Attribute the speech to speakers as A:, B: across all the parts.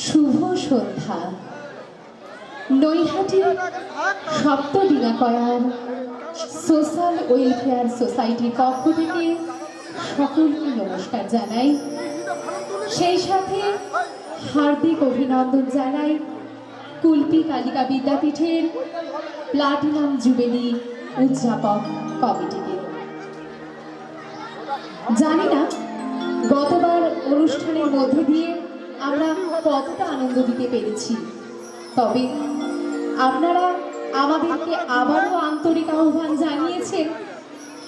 A: শুভ সন্ধ্যা। Naihati সপ্তদিনাকয়ার social welfare সোসাইটির পক্ষ থেকে সকলকে নমস্কার জানাই। সেই সাথে হার্দিক অভিনন্দন জানাই কুলপি কালিকা বিদ্যাপীঠের প্লাটিনাম জুবেলি উদযাপক কমিটিকে। জানি না গতবার অনুষ্ঠানের মধ্যে দিয়ে আমরা কতটা আনন্দ দিতে পেরেছি, তবে আপনারা আমাদেরকে আবারও আন্তরিক আহ্বান জানিয়েছেন।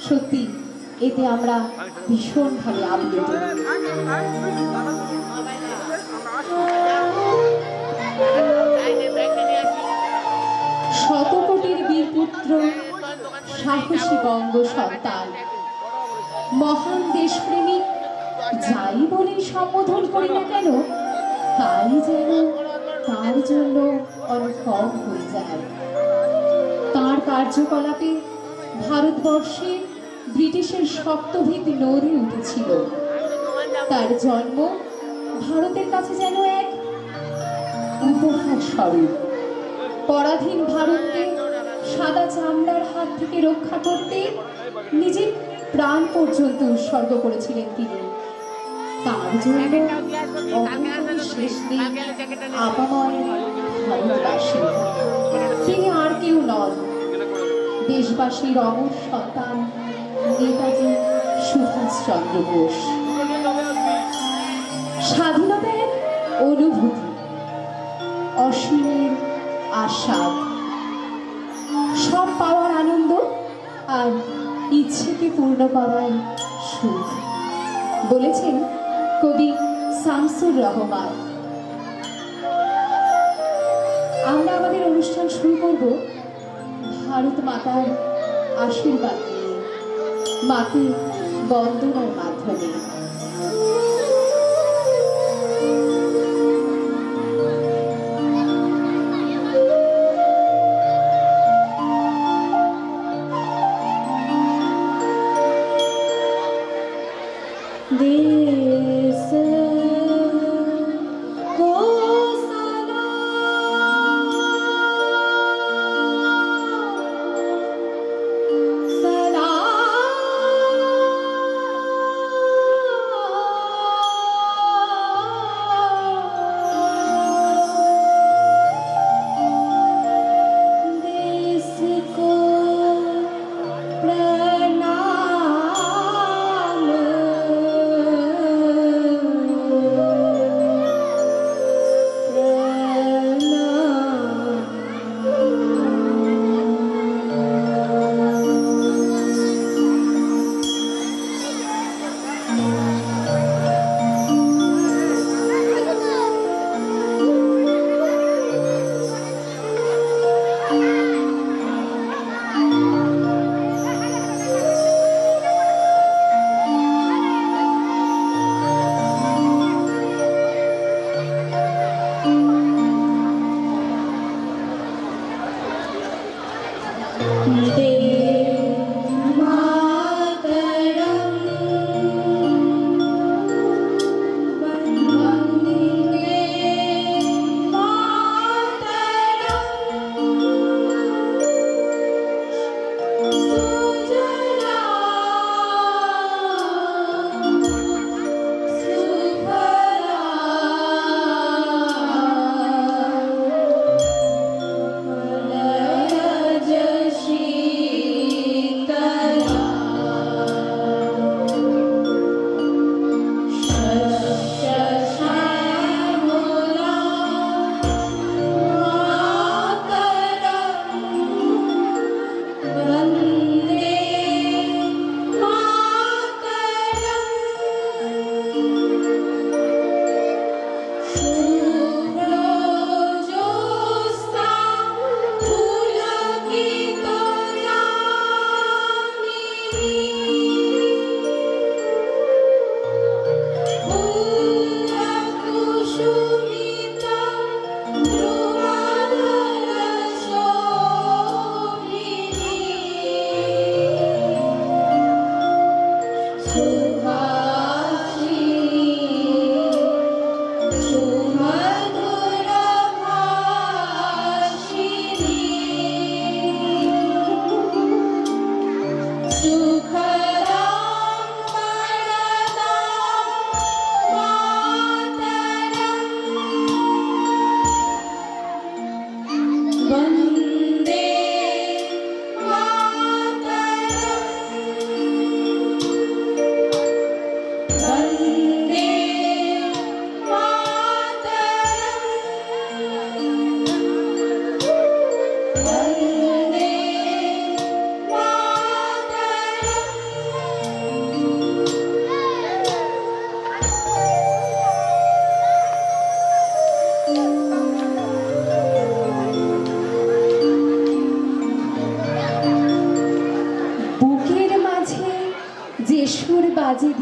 A: সত্যি এতে আমরা ভীষণভাবে আপ্লুত। শতকোটির বীরপুত্র, সাহসী বঙ্গ সন্তান, মহান দেশপ্রেমিক যাই বলে সম্বোধন করি না কেন, তাই যেন তার জন্য অনুভব হয়ে যায়। তার কার্যকলাপে ভারতবর্ষে ব্রিটিশের শক্তভিত নড়ে উঠেছিল। তার জন্ম ভারতের কাছে যেন এক উপহার স্বরূপ। পরাধীন ভারতকে সাদা চামড়ার হাত থেকে রক্ষা করতে নিজের প্রাণ পর্যন্ত উৎসর্গ করেছিলেন তিনি। তার জন্য শেষ নেই আপাময় ভারতবাসী। তিনি আর কেউ নন, দেশবাসীর অমর সন্তান নেতাজি সুভাষচন্দ্র বোস। স্বাধীনতার অনুভূতি, অসীমের আস্বাদ, সব পাওয়ার আনন্দ আর ইচ্ছেকে পূর্ণ করার সুখ, বলেছেন কবি শামসুর রহমান। আমরা আমাদের অনুষ্ঠান শুরু করব ভারত মাতার আশীর্বাদ নিয়ে, মাকে বন্দনার মাধ্যমে।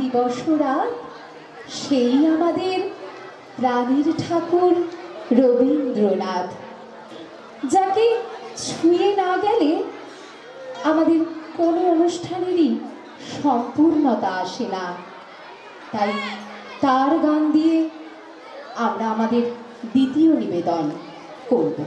A: দিবস রাত সেই আমাদের প্রাণের ঠাকুর রবীন্দ্রনাথ, যাকে ছুঁয়ে না গেলে আমাদের কোনো অনুষ্ঠানেরই সম্পূর্ণতা আসে না। তাই তার গান দিয়ে আমরা আমাদের দ্বিতীয় নিবেদন করব।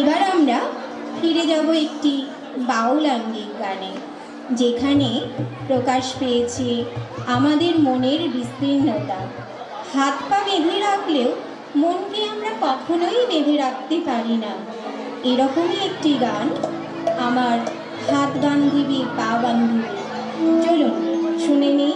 B: এবার আমরা ফিরে যাব একটি বাউল আঙ্গিক গানে। যেখানে প্রকাশ পেয়েছে আমাদের মনের বিস্তীর্ণতা। হাত পা বেঁধে রাখলেও মনকে আমরা কখনোই বেঁধে রাখতে পারি না। এরকমই একটি গান, আমার হাত বান্ধিবি পা বান্ধিবি। চলুন শুনে নিই।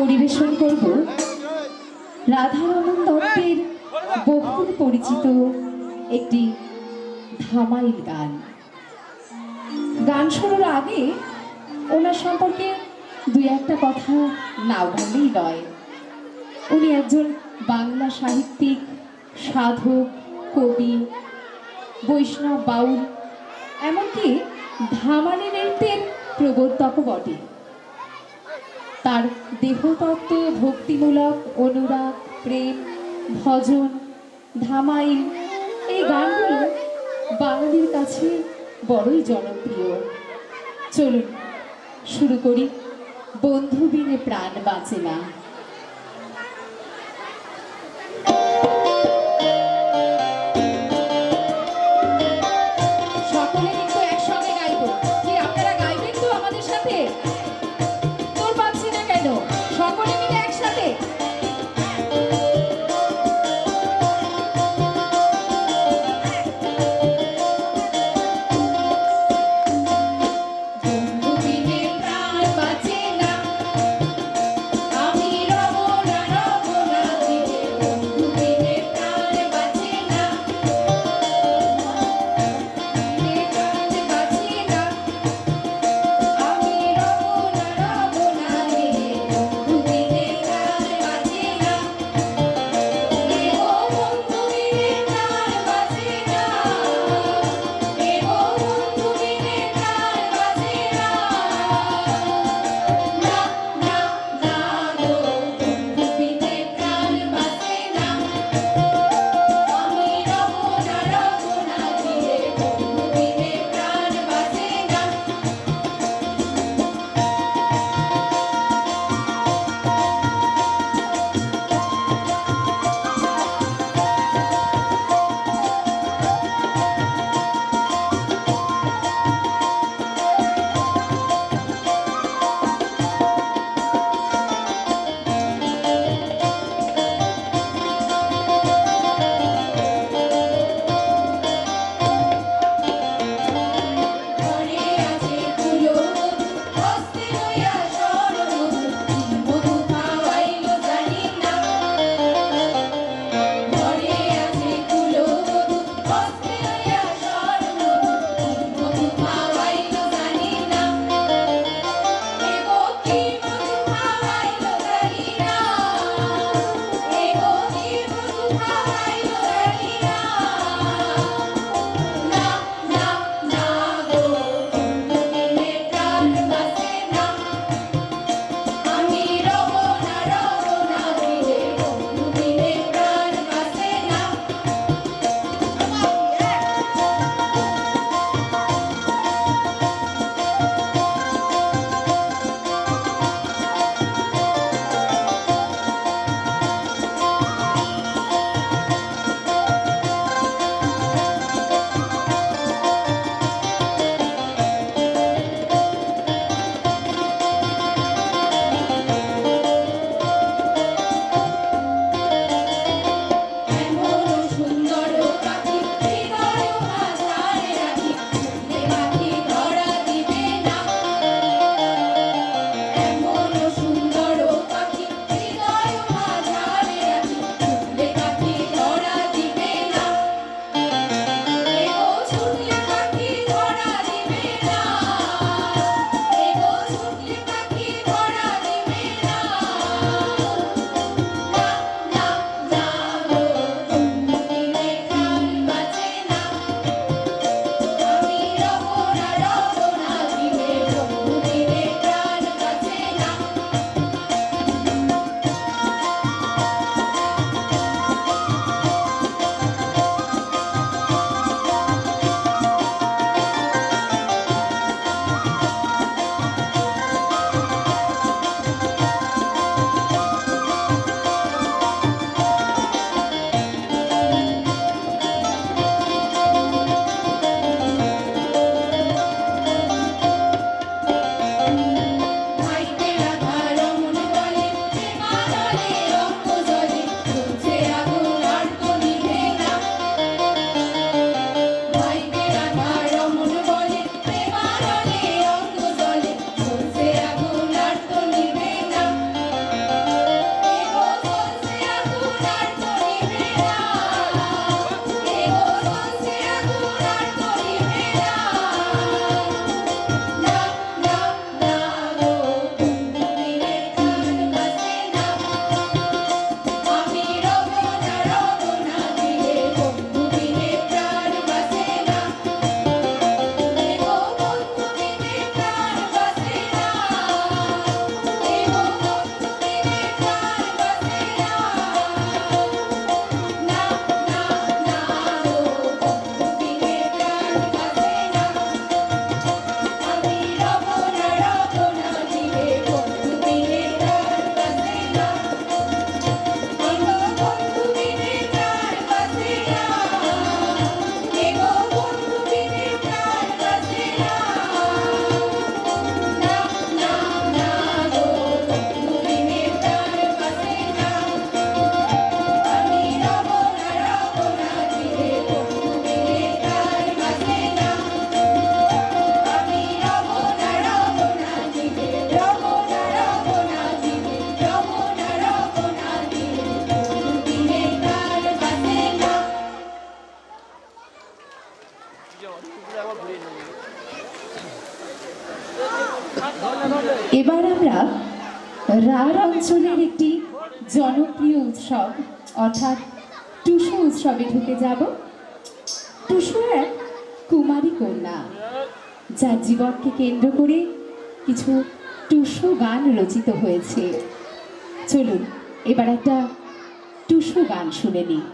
A: পরিবেশন করব রাধারমণ দত্তের বহুল পরিচিত একটি ধামাইল গান। গান শুরুর আগে ওনার সম্পর্কে দুই একটা কথা না বললেই নয়। উনি একজন বাংলা সাহিত্যিক, সাধক, কবি, বৈষ্ণব, বাউল, এমনকি ধামালি নৃত্যের প্রবর্তকও বটে। তার দেহতত্ত্ব, ভক্তিমূলক, অনুরাগ, প্রেম, ভজন, ধামাইল এই গানগুলো বাঙালির কাছে বড়ই জনপ্রিয়। চলুন শুরু করি বন্ধু বিনে প্রাণ বাঁচে না। সকলে কিন্তু একসঙ্গে গাইবো। কি আপনারা গাইবেন তো আমাদের সাথে? তোর পাচ্ছি না কেন? সকলে মিলে একসাথে। বন্ধু বিনে প্রাণ বাঁচে না, আমি রব না দিনে। বন্ধু বিনে প্রাণ বাঁচে না, বিনে প্রাণ বাঁচে না, আমি রব এবার আমরা রাঢ় অঞ্চলের একটি জনপ্রিয় উৎসব অর্থাৎ টুসু উৎসবে ঢুকে যাব। টুসু এক কুমারী কন্যা, যার জীবনকে কেন্দ্র করে কিছু টুসু গান রচিত হয়েছে। চলুন এবার একটা টুসু গান শুনে নিই।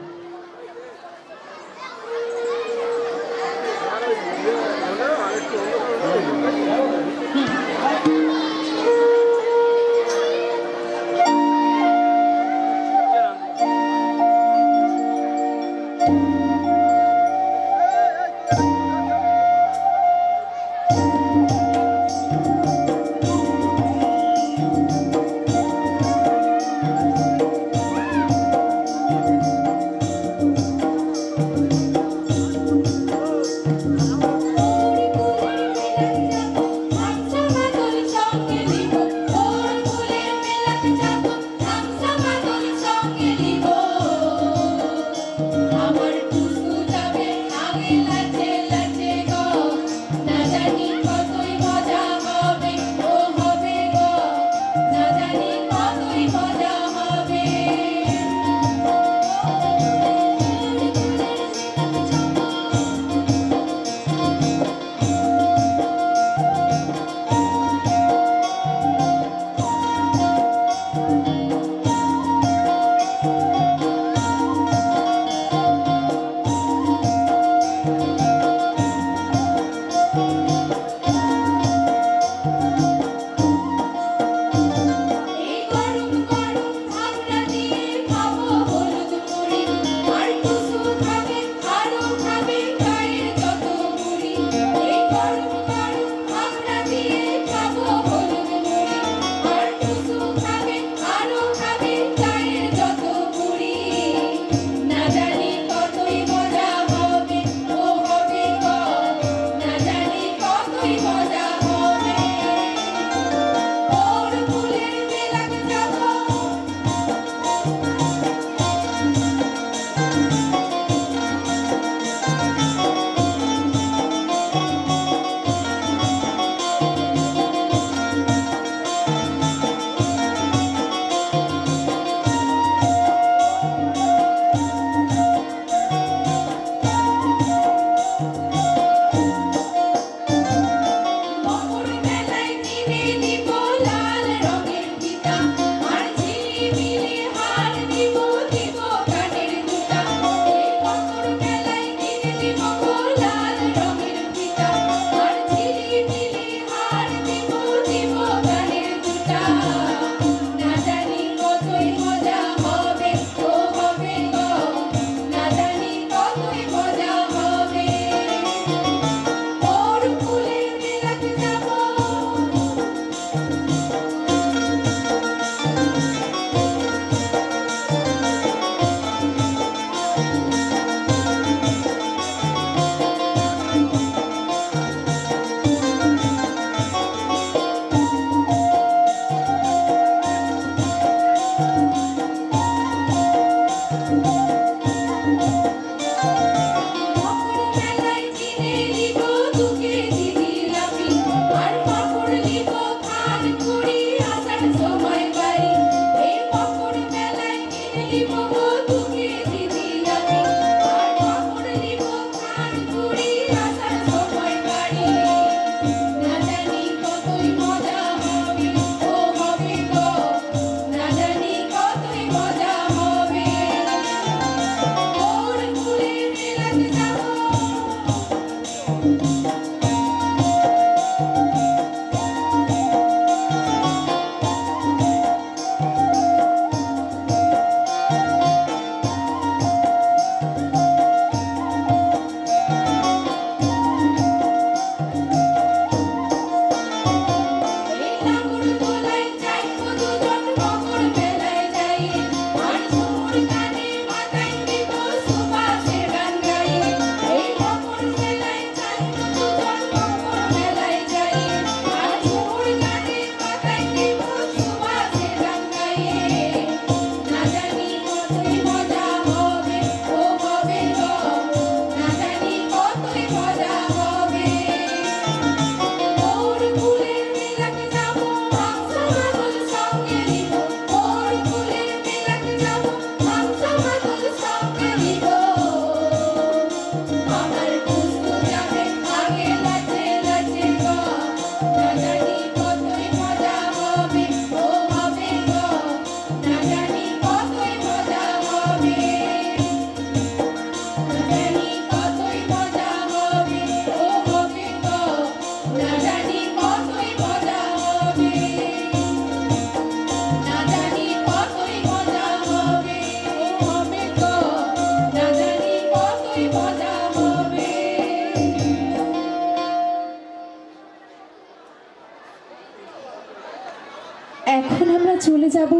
A: এখন আমরা চলে যাব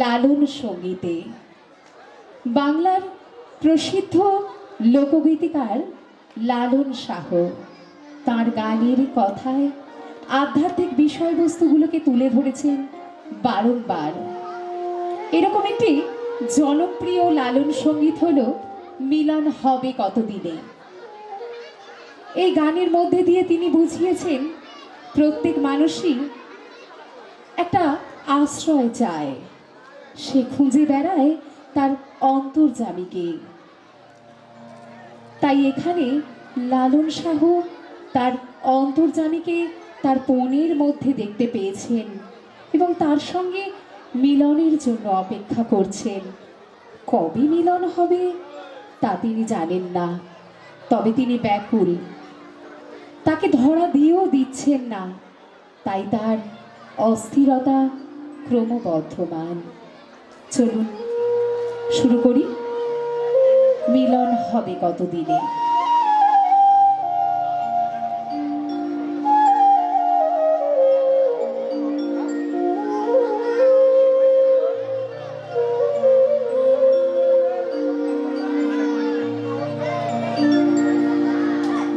A: লালন সঙ্গীতে। বাংলার প্রসিদ্ধ লোকগীতিকার লালন সাহ তার গানের কথায় আধ্যাত্মিক বিষয়বস্তুগুলোকে তুলে ধরেছেন বারংবার। এরকম একটি জনপ্রিয় লালন সঙ্গীত হলো মিলন হবে কতদিনে। এই গানের মধ্যে দিয়ে তিনি বুঝিয়েছেন প্রত্যেক মানুষই একটা আশ্রয় চায়, সে খুঁজে বেড়ায় তার অন্তর্যামীকে। তাই এখানে লালন সাহ তার অন্তর্যামীকে তার পণের মধ্যে দেখতে পেয়েছেন এবং তার সঙ্গে মিলনের জন্য অপেক্ষা করছেন। কবে মিলন হবে তা তিনি জানেন না, তবে তিনি ব্যাকুল, তাকে ধরা দিয়েও দিচ্ছেন না, তাই তার অস্থিরতা ক্রমবর্ধমান। চলুন শুরু করি মিলন হবে কতদিনে।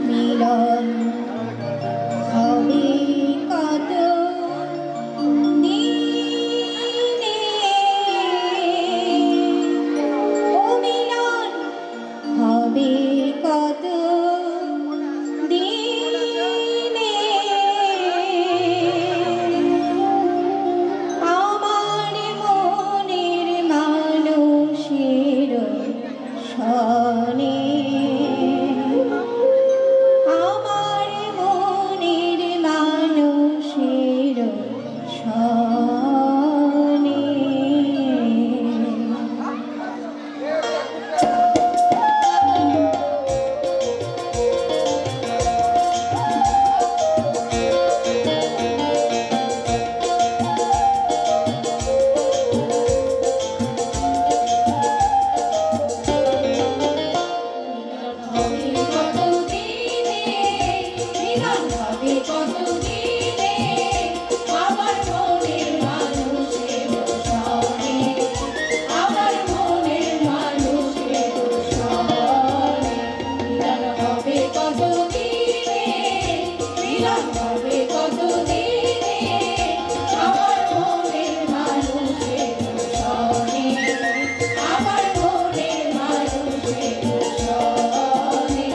B: মিলন হবে কত দিনে, ও মিলন হবে কত দিনে, আমার মনের মানুষের সনে, আমার মনের মানুষের সনে। মিলন হবে কতদিনে, আমার মনের মানুষের সনে, আমার মনের মানুষের সনে। মিলন হবে কতদিনে, মিলন হবে কতদিনে, আমার মনের মানুষের সনে, আমার মনের মানুষের সনে।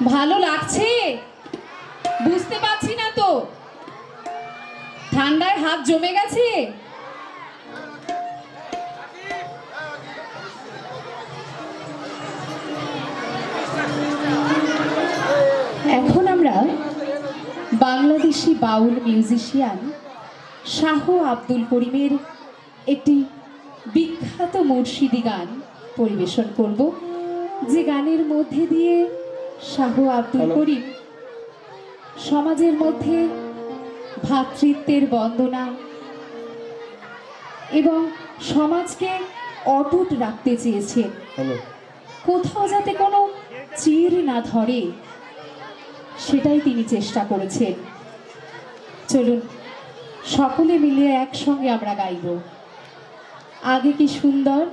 A: ভালো লাগছে? বুঝতে পারছি না তো। ঠান্ডায় হাত জমে গেছে? এখন আমরা বাংলাদেশি বাউল মিউজিশিয়ান শাহ আব্দুল করিমের একটি বিখ্যাত মুর্শিদি গান পরিবেশন করব, যে গানের মধ্যে দিয়ে শাহ আব্দুল করিম সমাজের মধ্যে ভ্রাতৃত্বের বন্দনা এবং সমাজকে অটুট রাখতে চেয়েছেন, কোথাও যাতে কোনো চির না ধরে সেটাই তিনি চেষ্টা করেছেন। চলুন সকলে মিলে একসঙ্গে আমরা গাইব, আগে কি সুন্দর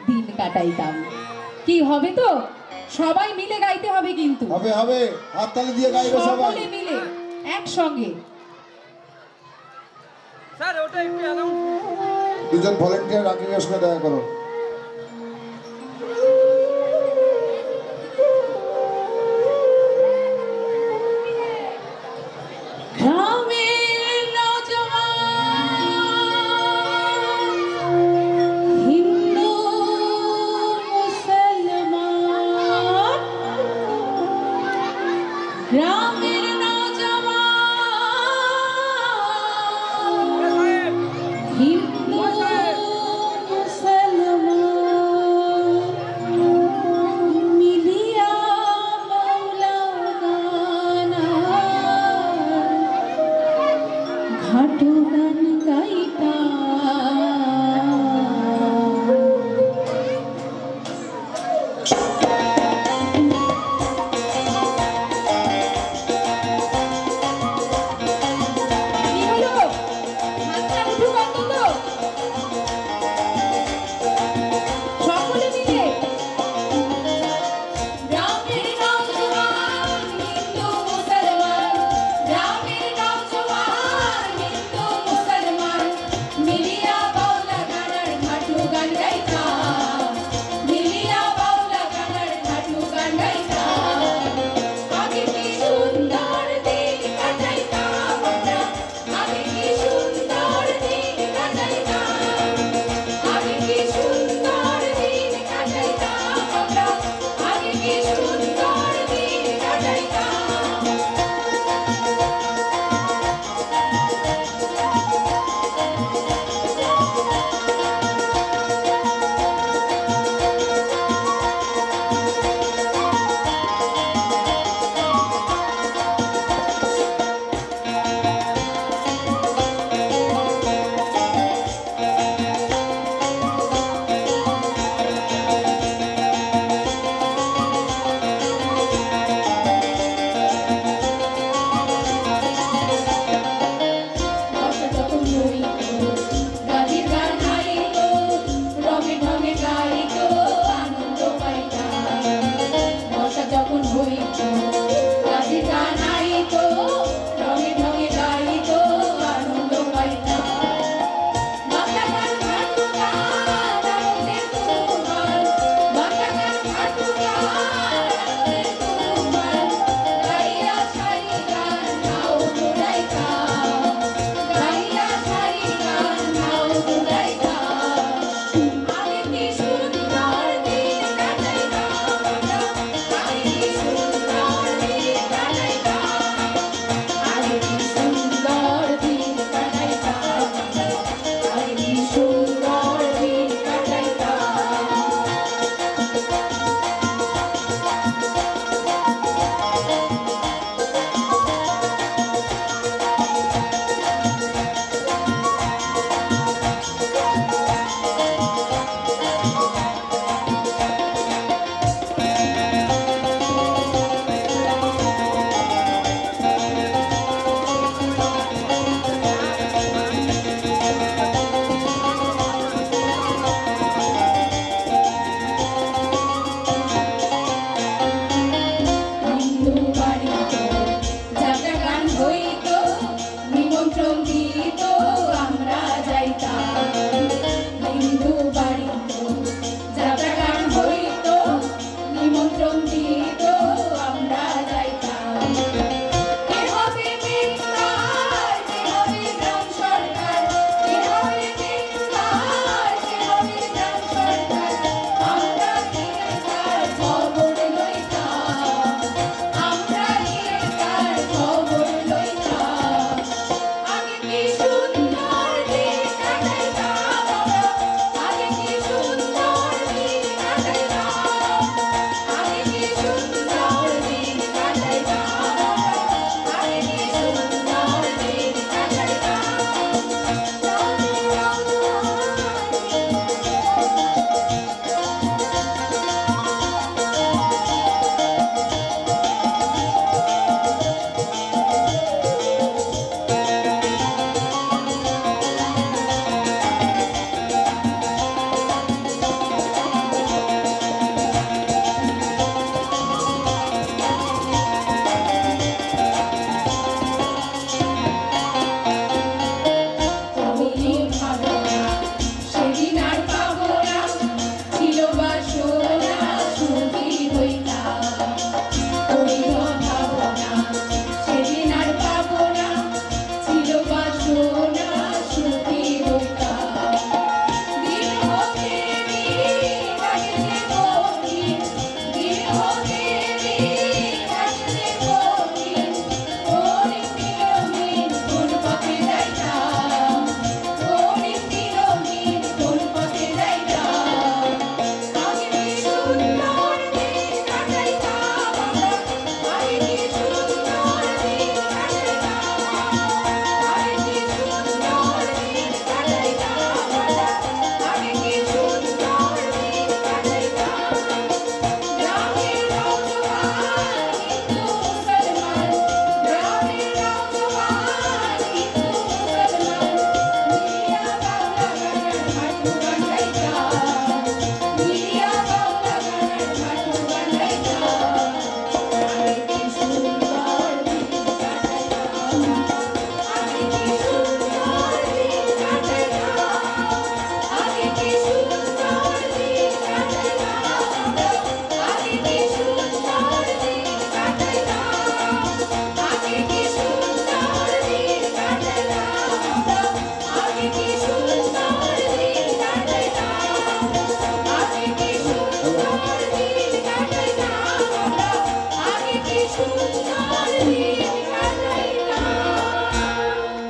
A: দিন কাটাইতাম। কি হবে তো? সবাই মিলে গাইতে হবে, কিন্তু
C: হবে হবে, হাততালি দিয়ে গাইবে সবাই
A: সকলে মিলে একসঙ্গে।
D: স্যার ওটা একটু অ্যানাউন্স
C: দুজন ভলেন্টিয়ার রাকিবের সঙ্গে দেখা করো।
B: গ্রামের নওজওয়ান হিন্দু মুসলমান, গ্রামের নওজওয়ান হিন্দু মুসলমান মিলিয়া মৌলানা ঘাটো গান গাইতা।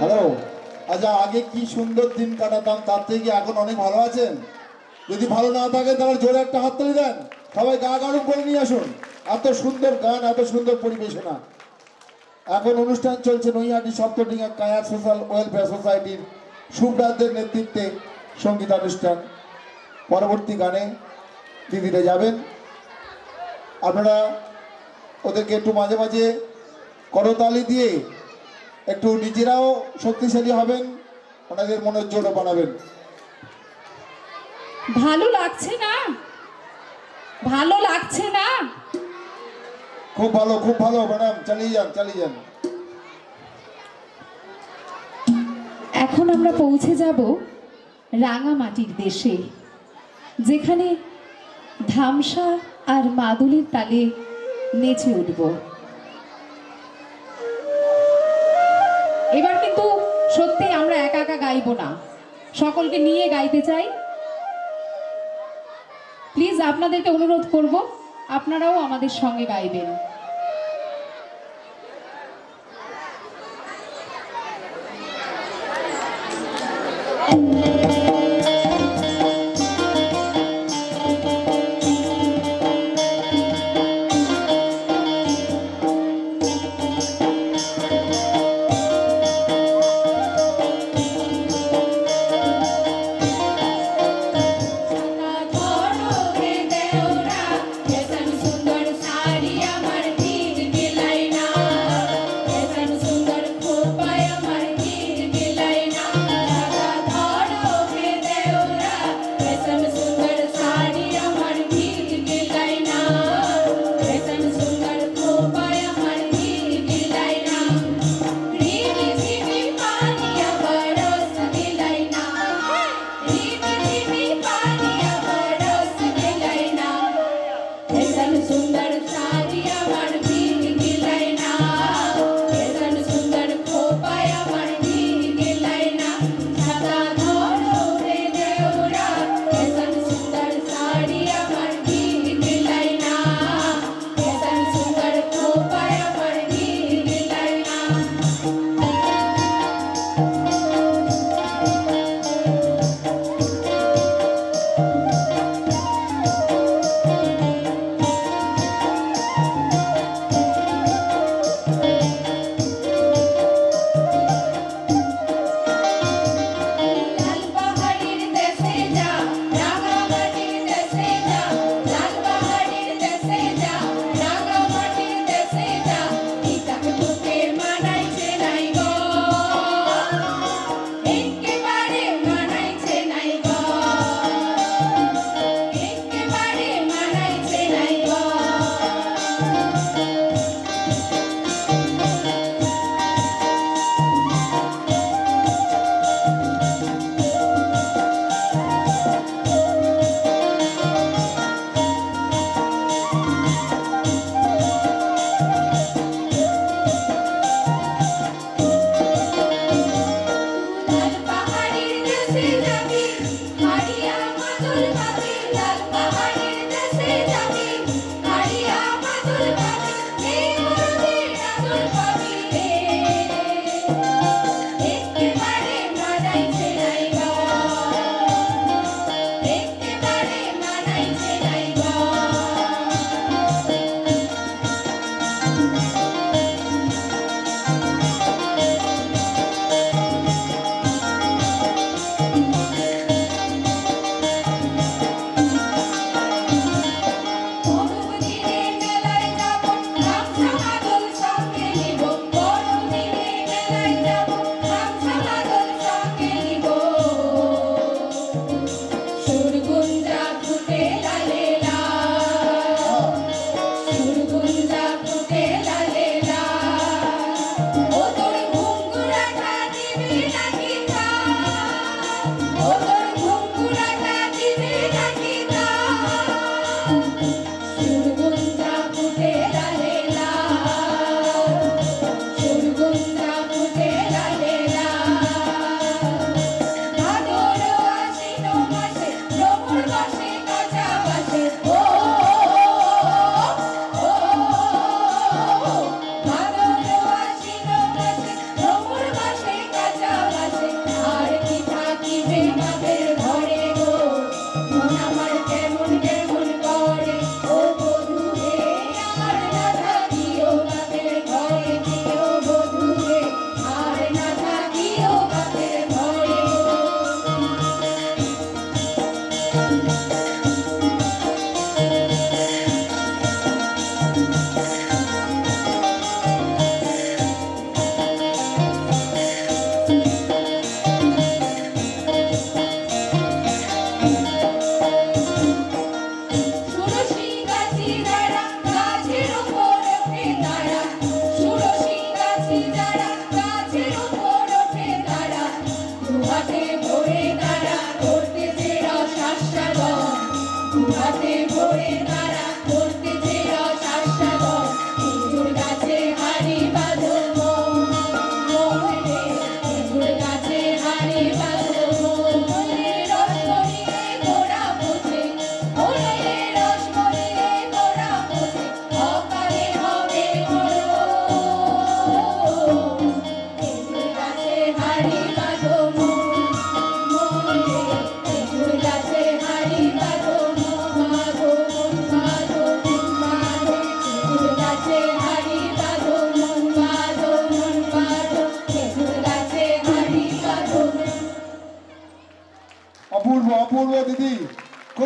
C: হ্যালো, আচ্ছা আগে কি সুন্দর দিন কাটাতাম, তার থেকে কি এখন অনেক ভালো আছেন? যদি ভালো না থাকে তাহলে জোরে একটা হাততালি দেন। সবাই গা গাড়ুম করে নিয়ে আসুন। এত সুন্দর গান, এত সুন্দর পরিবেশনা। এখন অনুষ্ঠান চলছে নৈহাটি সপ্তডিঙ্গা কায়ার সোশ্যাল ওয়েলফেয়ার সোসাইটির সুব্রাতদের নেতৃত্বে সঙ্গীতানুষ্ঠান। পরবর্তী গানে দিদিরা যাবেন। আপনারা ওদেরকে একটু মাঝে মাঝে করতালি দিয়ে একটু নিজেরাও শক্তিশালী হবেন, ওনাদের মনের জোরও বানাবেন।
A: ভালো লাগছে না? ভালো লাগছে না?
C: খুব ভালো ম্যাডাম, চালিয়ে যান চালিয়ে যান।
A: এখন আমরা পৌঁছে যাব রাঙামাটির দেশে, যেখানে ধামসা আর মাদুলির তালে নেচে উঠব। এবার কিন্তু সত্যি আমরা একা একা গাইব না, সকলকে নিয়ে গাইতে চাই। প্লিজ আপনাদেরকে অনুরোধ করব, আপনারাও আমাদের সঙ্গে গাইবেন।
B: সুন্দর খোপায় আমার গীত গেলাই না,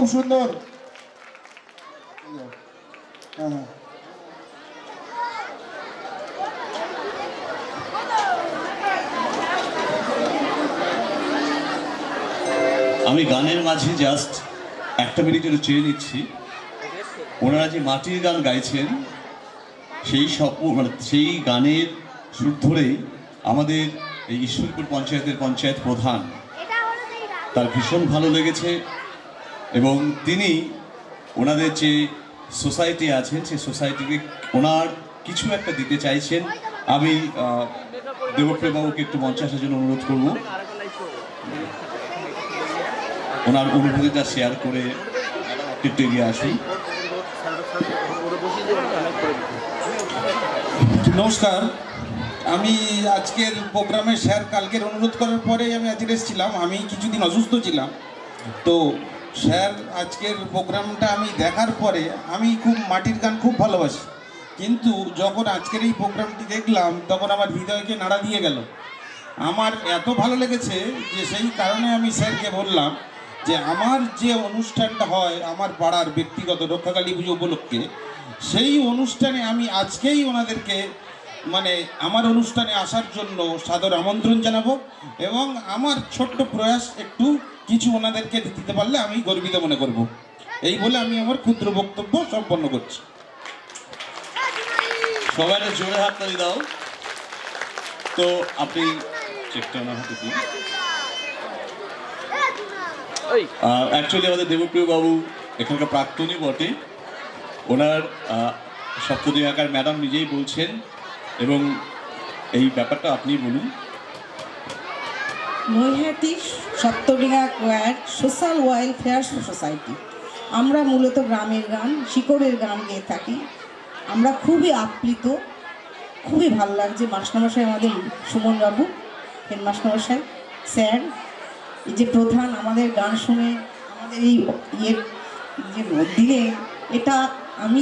C: খুব সুন্দর। হ্যাঁ হ্যাঁ
E: আমি গানের মাঝে জাস্ট একটা মিনিটের চেয়ে নিচ্ছি। ওনারা যে মাটির গান গাইছেন সেই স্বপ্ন মানে সেই গানের সুর ধরেই আমাদের এই ঈশ্বরপুর পঞ্চায়েতের পঞ্চায়েত প্রধান, তার ভীষণ ভালো লেগেছে এবং তিনি ওনাদের যে সোসাইটি আছেন সেই সোসাইটিকে ওনার কিছু একটা দিতে চাইছেন। আমি দেবপ্রিয় বাবুকে একটু মঞ্চে আসার জন্য অনুরোধ করবো, ওনার অনুভূতিটা শেয়ার করে একটু এগিয়ে আসুন।
F: নমস্কার, আমি আজকের প্রোগ্রামে স্যার কালকের অনুরোধ করার পরেই আমি আজকে এসেছিলাম। আমি কিছুদিন অসুস্থ ছিলাম, তো স্যার আজকের প্রোগ্রামটা আমি দেখার পরে আমি খুব মাটির গান খুব ভালোবাসি, কিন্তু যখন আজকের এই প্রোগ্রামটি দেখলাম তখন আমার হৃদয়কে নাড়া দিয়ে গেল। আমার এত ভালো লেগেছে যে সেই কারণে আমি স্যারকে বললাম যে আমার যে অনুষ্ঠানটা হয় আমার পাড়ার ব্যক্তিগত রক্ষাকালী পুজো উপলক্ষে, সেই অনুষ্ঠানে আমি আজকেই ওনাদেরকে মানে আমার অনুষ্ঠানে আসার জন্য সাদর আমন্ত্রণ জানাবো এবং আমার ছোট্ট প্রয়াস একটু কিছু ওনাদেরকে দিতে পারলে আমি গর্বিত মনে করব। এই বলে আমি আমার ক্ষুদ্র বক্তব্য সম্পন্ন করছি।
E: সবাই জোরে হাততালি দাও। তো আপনি চেকটা ওনার হাতে দিন। অ্যাকচুয়ালি আমাদের দেবপ্রিয় বাবু এখানকার প্রাক্তনই বটে। ওনার সপ্তদী এলাকার ম্যাডাম নিজেই বলছেন এবং এই ব্যাপারটা আপনি বলুন।
G: নৈহাটি সপ্তডিঙ্গা কোয়ার সোশ্যাল ওয়েলফেয়ার সোসাইটি, আমরা মূলত গ্রামের গান, শিকড়ের গান গেয়ে থাকি। আমরা খুবই আপ্লুত, খুবই ভালো লাগছে। মাস্টারমশাই আমাদের সুমনবাবু, হেডমাস্টারমশাই, স্যার, এই যে প্রধান আমাদের গান শুনে আমাদের এই যে দিলে, এটা আমি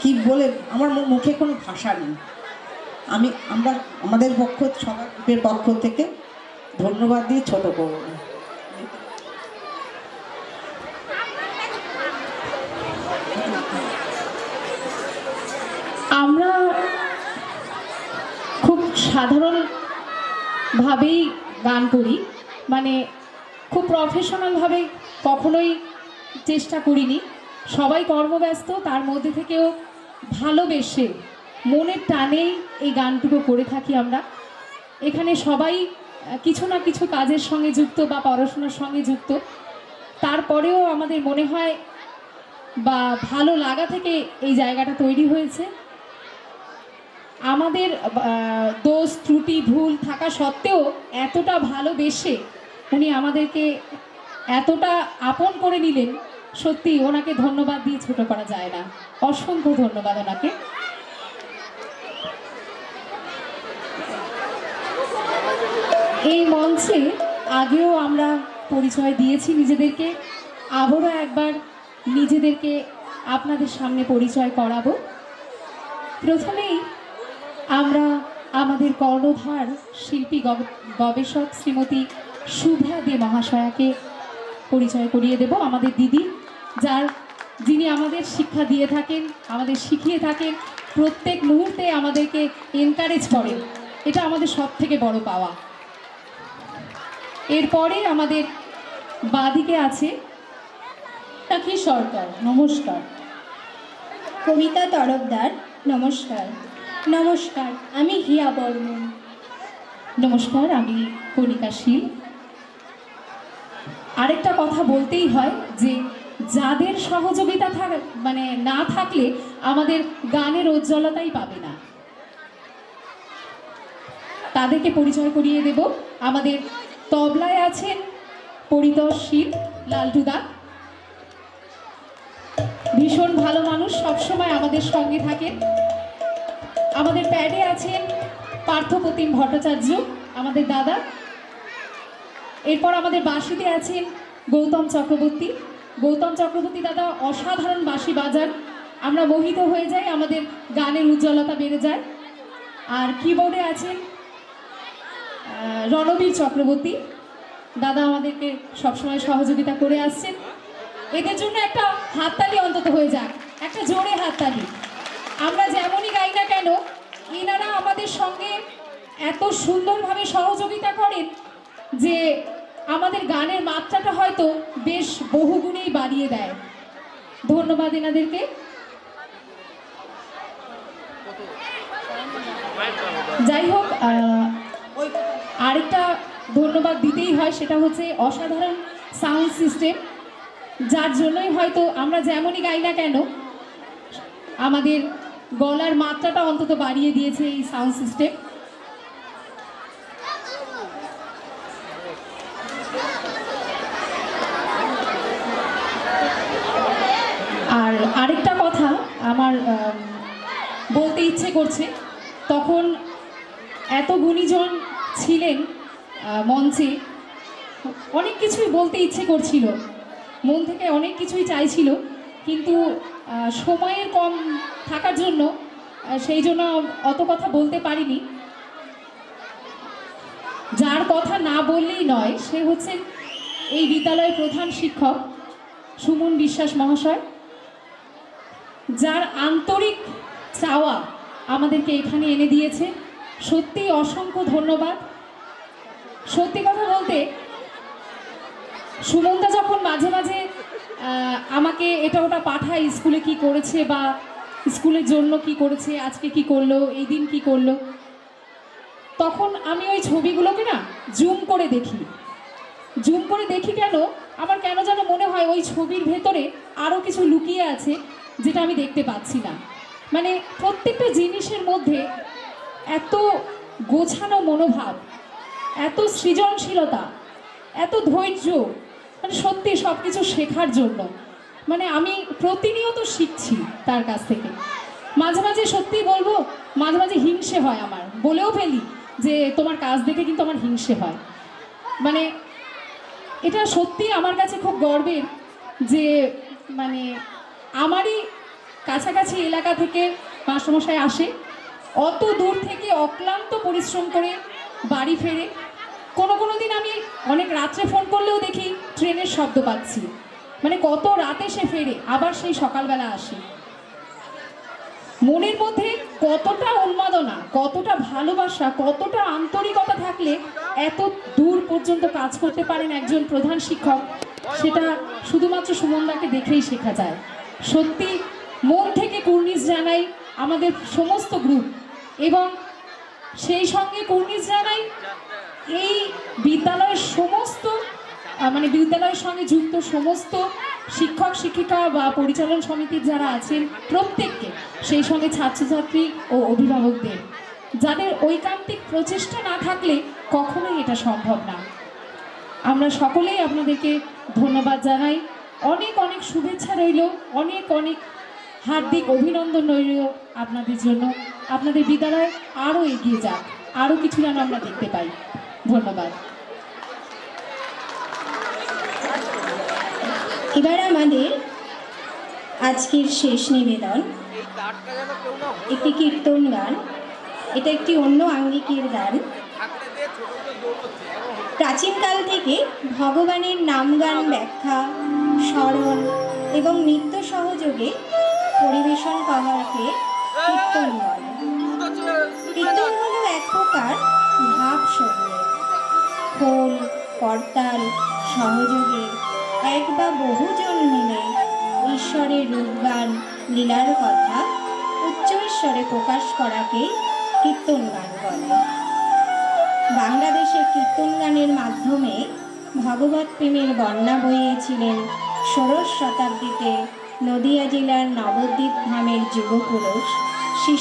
G: কি বলে আমার মুখে কোনো ভাষা নেই। আমরা আমাদের সবার গ্রুপের পক্ষ থেকে ধন্যবাদ দিয়ে ছোট করব।
A: আমরা খুব সাধারণভাবেই গান করি, মানে খুব প্রফেশনালভাবে কখনোই চেষ্টা করিনি। সবাই কর্মব্যস্ত, তার মধ্যে থেকেও ভালোবেসে মনের টানেই এই গানটুকু করে থাকি আমরা। এখানে সবাই কিছু না কিছু কাজের সঙ্গে যুক্ত বা পড়াশোনার সঙ্গে যুক্ত, তারপরেও আমাদের মনে হয় বা ভালো লাগা থেকে এই জায়গাটা তৈরি হয়েছে। আমাদের দোষ ত্রুটি ভুল থাকা সত্ত্বেও এতটা ভালোবেসে উনি আমাদেরকে এতটা আপন করে নিলেন, সত্যি ওনাকে ধন্যবাদ দিয়ে ছোট করা যায় না। অসংখ্য ধন্যবাদ ওনাকে। এই মঞ্চে আগেও আমরা পরিচয় দিয়েছি নিজেদেরকে, আবারও একবার নিজেদেরকে আপনাদের সামনে পরিচয় করাবো। প্রথমেই আমরা আমাদের কর্ণধার শিল্পী গবেষক শ্রীমতী শুভ্রা দে মহাশয়াকে পরিচয় করিয়ে দেব। আমাদের দিদি, যিনি আমাদের শিক্ষা দিয়ে থাকেন, আমাদের শিখিয়ে থাকেন, প্রত্যেক মুহূর্তে আমাদেরকে এনকারেজ করেন। এটা আমাদের সব থেকে বড় পাওয়া। এরপরে আমাদের বাদিকে আছে তাকি সরকার, নমস্কার।
B: কবিতা তরফদার, নমস্কার। নমস্কার, আমি হিয়া বর্মন।
A: নমস্কার, আমি কণিকা শীল। আরেকটা কথা বলতেই হয় যে যাদের সহযোগিতা মানে না থাকলে আমাদের গানের উজ্জ্বলতাই পাবে না। তাদেরকে পরিচয় করিয়ে দেব। আমাদের তবলায় আছেন পরিতোষ শীল, লালটুদা, ভীষণ ভালো মানুষ, সবসময় আমাদের সঙ্গে থাকেন। আমাদের প্যাডে আছেন পার্থপ্রতিম ভট্টাচার্য, আমাদের দাদা। এরপর আমাদের বাঁশিতে আছেন গৌতম চক্রবর্তী। গৌতম চক্রবর্তী দাদা অসাধারণ বাঁশি বাজান, আমরা মোহিত হয়ে যাই, আমাদের গানের উজ্জ্বলতা বেড়ে যায়। আর কিবোর্ডে আছেন রণবীর চক্রবর্তী দাদা, আমাদেরকে সবসময় সহযোগিতা করে আসছেন। এদের জন্য একটা হাততালি অন্তত হয়ে যাক, একটা জোরে হাততালি। আমরা যেমনই গাই না কেন, এনারা আমাদের সঙ্গে এত সুন্দরভাবে সহযোগিতা করেন যে আমাদের গানের মাত্রাটা হয়তো বেশ বহুগুণেই বাড়িয়ে দেয়। ধন্যবাদ এনাদেরকে। যাই হোক, আরেকটা ধন্যবাদ দিতেই হয়, সেটা হচ্ছে অসাধারণ সাউন্ড সিস্টেম, যার জন্যই হয়তো আমরা যেমনই গাই না কেন আমাদের গলার মাত্রাটা অন্তত বাড়িয়ে দিয়েছে এই সাউন্ড সিস্টেম। আর আরেকটা কথা আমার বলতে ইচ্ছে করছে, তখন এত গুণীজন ছিলেন মঞ্চে, অনেক কিছুই বলতে ইচ্ছে করছিল, মন থেকে অনেক কিছুই চাইছিল, কিন্তু সময়ের কম থাকার জন্য সেই জন্য অত কথা বলতে পারিনি। যার কথা না বললেই নয় সে হচ্ছেন এই বিদ্যালয়ের প্রধান শিক্ষক সুমন বিশ্বাস মহাশয়, যার আন্তরিক চাওয়া আমাদেরকে এখানে এনে দিয়েছে। সত্যি অসংখ্য ধন্যবাদ। সত্যি কথা বলতে, সুমনদা যখন মাঝে মাঝে আমাকে এটা ওটা পাঠায়, স্কুলে কি করেছে বা স্কুলের জন্য কি করেছে, আজকে কি করলো, এই দিন কি করলো, তখন আমি ওই ছবিগুলোকে না জুম করে দেখি। জুম করে দেখি কেন, আমার কেন যেন মনে হয় ওই ছবির ভেতরে আরও কিছু লুকিয়ে আছে যেটা আমি দেখতে পাচ্ছি না। মানে প্রত্যেকটা জিনিসের মধ্যে এত গোছানো মনোভাব, এত সৃজনশীলতা, এত ধৈর্য, মানে সত্যি সব কিছু শেখার জন্য মানে আমি প্রতিনিয়ত শিখছি তার কাছ থেকে। মাঝে মাঝে সত্যি বলবো, মাঝে মাঝে হিংসে হয়, আমার বলেও ফেলি যে তোমার কাজ দেখে কিন্তু আমার হিংসে হয়। মানে এটা সত্যি আমার কাছে খুব গর্বের যে মানে আমারই কাছাকাছি এলাকা থেকে মাস্টারমশাই আসে, অত দূর থেকে অক্লান্ত পরিশ্রম করে বাড়ি ফেরে। কোনো দিন আমি অনেক রাত্রে ফোন করলেও দেখি ট্রেনের শব্দ পাচ্ছি, মানে কত রাতে সে ফেরে, আবার সেই সকালবেলা আসে। মনের মধ্যে কতটা উন্মাদনা, কতটা ভালোবাসা, কতটা আন্তরিকতা থাকলে এত দূর পর্যন্ত কাজ করতে পারেন একজন প্রধান শিক্ষক, সেটা শুধুমাত্র সুমনদাকে দেখেই শেখা যায়। সত্যি মন থেকে কুর্নিশ জানাই আমাদের সমস্ত গ্রুপ, এবং সেই সঙ্গে কুর্নিশ জানাই এই বিদ্যালয়ের সমস্ত মানে বিদ্যালয়ের সঙ্গে যুক্ত সমস্ত শিক্ষক শিক্ষিকা বা পরিচালন সমিতির যারা আছেন প্রত্যেককে, সেই সঙ্গে ছাত্রছাত্রী ও অভিভাবকদের, যাদের ঐকান্তিক প্রচেষ্টা না থাকলে কখনোই এটা সম্ভব না। আমরা সকলেই আপনাদেরকে ধন্যবাদ জানাই। অনেক অনেক শুভেচ্ছা রইল, অনেক অনেক হার্দিক অভিনন্দন রইল আপনাদের জন্য। আপনাদের বিদ্যালয় আরও এগিয়ে যাক, আরও কিছু যেন আমরা দেখতে পাই। ধন্যবাদ।
B: এবার আমাদের আজকের শেষ নিবেদন একটি কীর্তন গান। এটা একটি অন্য আঙ্গিকের গান। প্রাচীনকাল থেকে ভগবানের নাম গান ব্যাখ্যা, স্মরণ এবং নৃত্য সহযোগে পরিবেশন করাকে কীর্তন বলে। কীর্তন হলো এক প্রকার ভাব সঙ্গীত। খোল, করতাল সহযোগে এক বা বহুজন মিলে ঈশ্বরের রূপগান, লীলার কথা উচ্চ ঈশ্বরে প্রকাশ করাকে কীর্তন গান বলে। বাংলাদেশে কীর্তন গানের মাধ্যমে ভগবত প্রেমের বন্যা বইয়েছিলেন ষোড়শ শতাব্দীতে নদিয়া জেলার নবদ্বীপ ধামের যুগপুরুষ শ্রী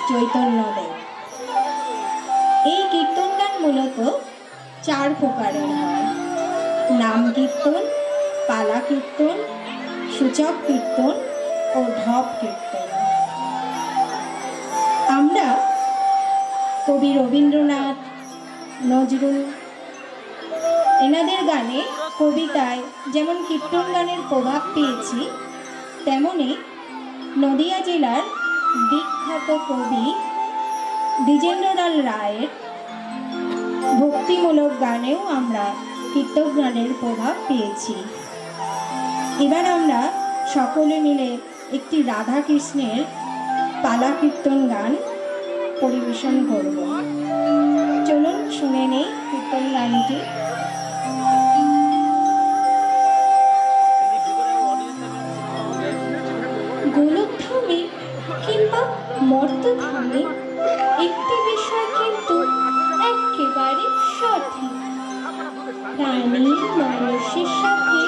B: চৈতন্যদেব। এই কীর্তন গান মূলত 4 প্রকারের হয়: নাম কীর্তন, পালা কীর্তন, সূচক কীর্তন ও ঢপ কীর্তন। আমরা কবি রবীন্দ্রনাথ, নজরুল এনাদের গানে, কবিতায় যেমন কীর্তন গানের প্রভাব পেয়েছি, তেমনি নদিয়া জেলার বিখ্যাত কবি দ্বিজেন্দ্রলাল রায়ের ভক্তিমূলক গানেও আমরা কীর্তন গানের প্রভাব পেয়েছি। এবার আমরা সকলে মিলে একটি রাধা কৃষ্ণের পালা কীর্তন গান পরিবেশন করব। চলুন শুনে নেই কীর্তন গানটি। গোলকধামে কিংবা মর্তধামে একটি বিষয় কিন্তু একেবারে সঠিক, প্রাণী মানুষের সাথে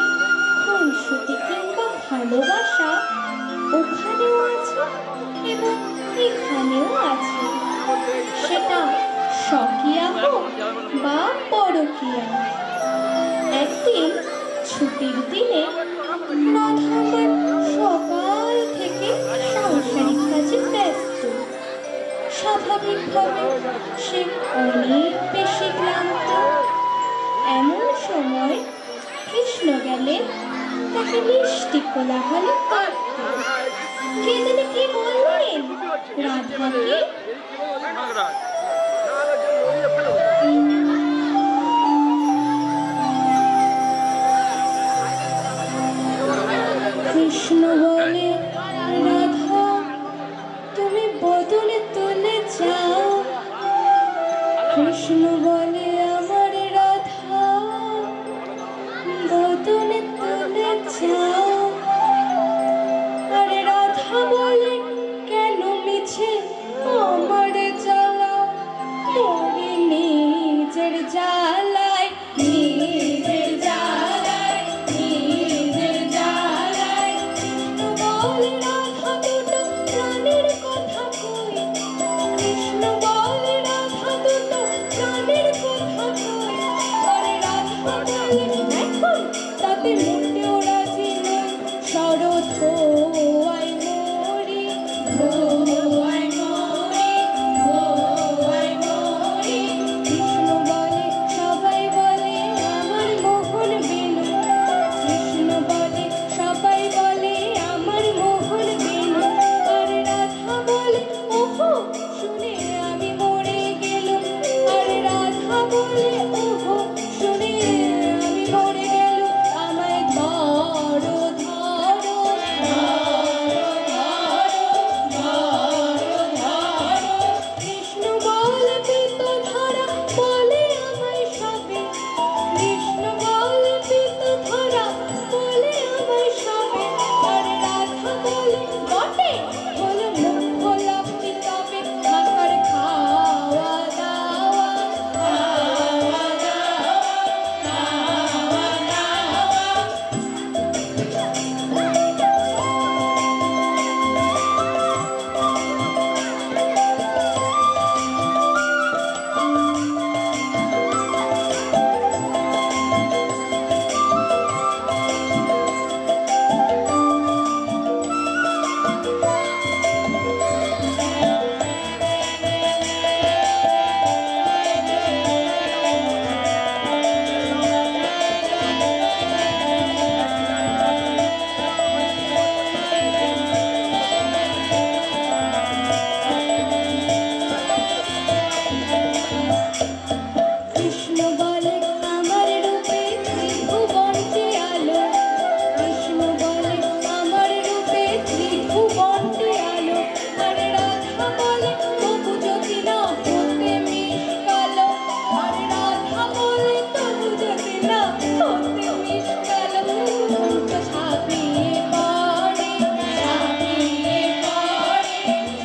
B: খুনসুটি কিংবা ভালোবাসা ওখানেও আছে এবং এখানেও আছে, সেটা স্বকীয়া হোক বা পরকীয়া। একদিন ছুটির দিনে রাধাকার সকাল থেকে সাংসারিক কাজে ব্যস্ত। স্বাভাবিকভাবে সে অনেক বেশি ক্লান্ত। এমন সময় কৃষ্ণ গেলে তাকে মিষ্টি কোলাহল করতে। কে জানে কি বললেন রাধাকে? কৃষ্ণ বলে, রাধা তুমি বদলে তুলে যাও। কৃষ্ণ বলে, আমার রাধা বদলে তুলে যাও। আরে রাধা বলে, কেন মিছে আমার জ্বালা, মরি নিজের জ্বালায়, নিজের জ্বালায়, নিজের জ্বালায়। কৃষ্ণ বলে, রাধা দুটো প্রাণের কথা কই। কৃষ্ণ বলে, রাধা দুটো প্রাণের কথা কই। আরে রাধা বলে, এখন তাতে মোটেও রাজি নই। শরৎ আই মরি, আই মরি, আই মরি। কৃষ্ণ বলে, সবাই বলে আমার মোহন বেনু। কৃষ্ণ বলে, সবাই বলে আমার মোহন বেনু। আর রাধা বলে, ওহো শুনে আমি মরে গেলুম। আর রাধা বলে, ওহো শুনে আমি মরে গেলুম। আমায় ধরো, ধরো, ধরো, ধরো, ধরো। কৃষ্ণ বলে, পিত ধরা বলে আমায় সবে। কৃষ্ণ বলে, পিত ধরা বলে আমায় সবে। আর রাধা বলে, বটে হলো মুখ খোলা পিতাবে। মাথার খাওয়া দাওয়া, খাওয়া দাওয়া, খাওয়া দাওয়া। কৃষ্ণ বলে, আমার রূপে ত্রিভুবনটি আলো। কৃষ্ণ বলে, আমার রূপে ত্রিভুবনটি আলো। আর রাধা বলে, তবু যদি না হতে মিশকালো। আর রাধা বলে, তবু যদি না হতে মিশকালো। তো ঝাঁপিয়ে পড়ে, ঝাঁপিয়ে পড়ে,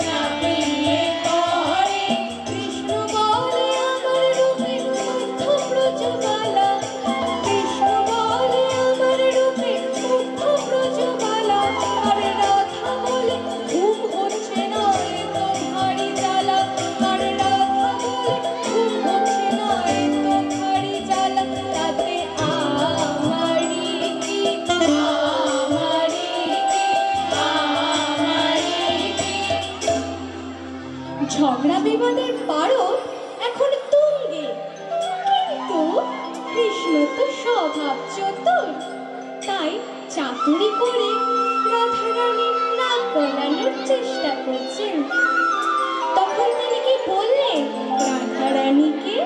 B: ঝাঁপিয়ে পড়ে। কৃষ্ণ বলে, আমার রূপে বুদ্ধ ব্রজবালা। কৃষ্ণ বলে, আমার রূপে বুদ্ধ ব্রজবালা। আর রাধা বলে, ঘুম হচ্ছে না এ তো ভারী জ্বালা। আর রাধা বলে, ঘুম হচ্ছে না এ তো ভারী জ্বালা। তাতে আমারই কি, আমারই কি, আমারই কি। ঝগড়া বিবাদের পারদ এখন তুঙ্গে, কিন্তু কৃষ্ণ তো স্বভাব চতুর। তাই চাতুরি করে রাধারানী নাক গলানোর চেষ্টা করছেন। তখন তিনি কি বললেন রাধারানীকে?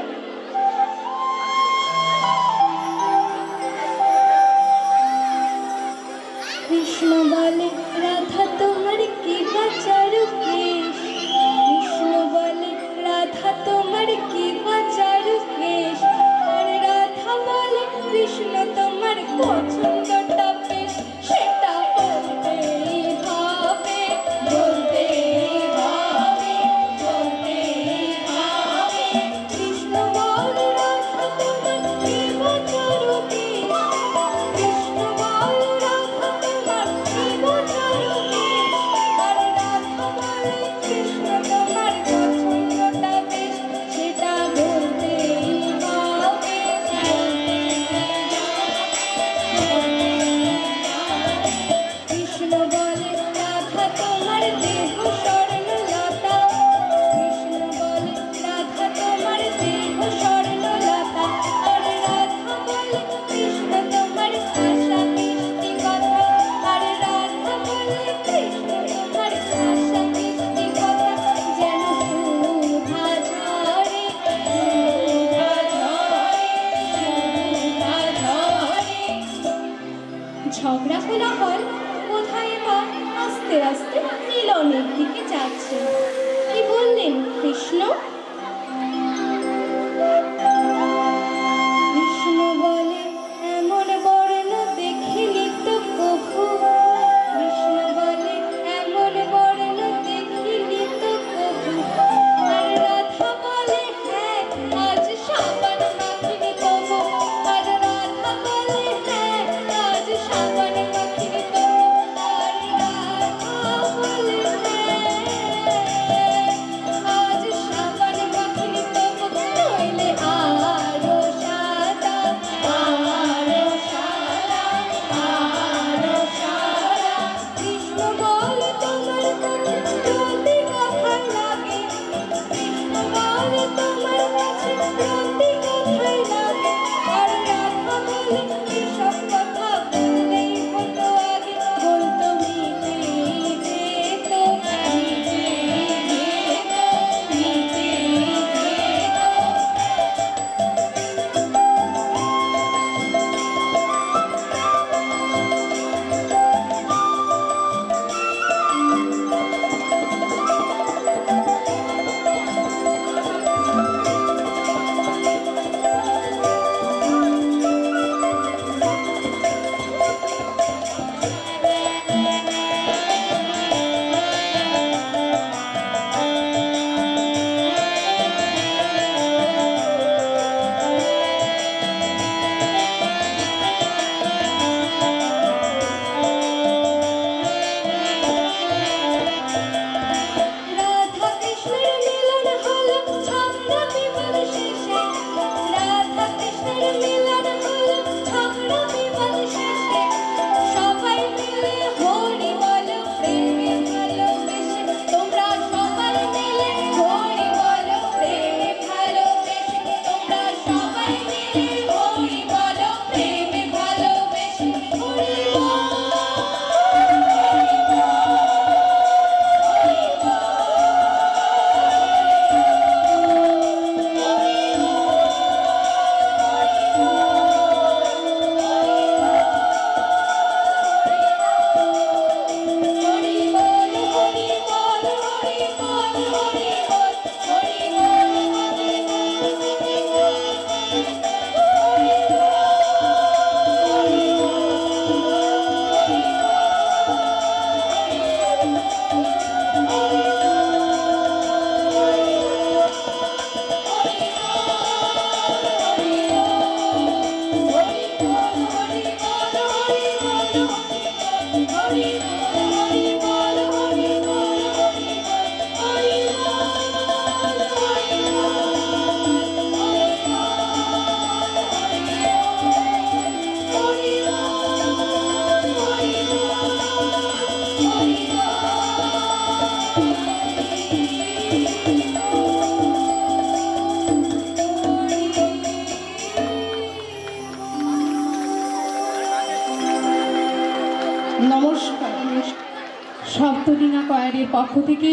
A: সপ্তডিঙা কয়ারের পক্ষ থেকে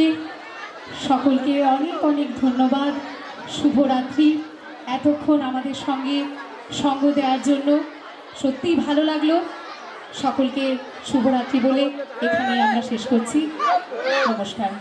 A: সকলকে অনেক অনেক ধন্যবাদ। শুভরাত্রি। এতক্ষণ আমাদের সঙ্গে সঙ্গ দেওয়ার জন্য সত্যিই ভালো লাগলো। সকলকে শুভরাত্রি বলে এখানেই আমরা শেষ করছি। নমস্কার।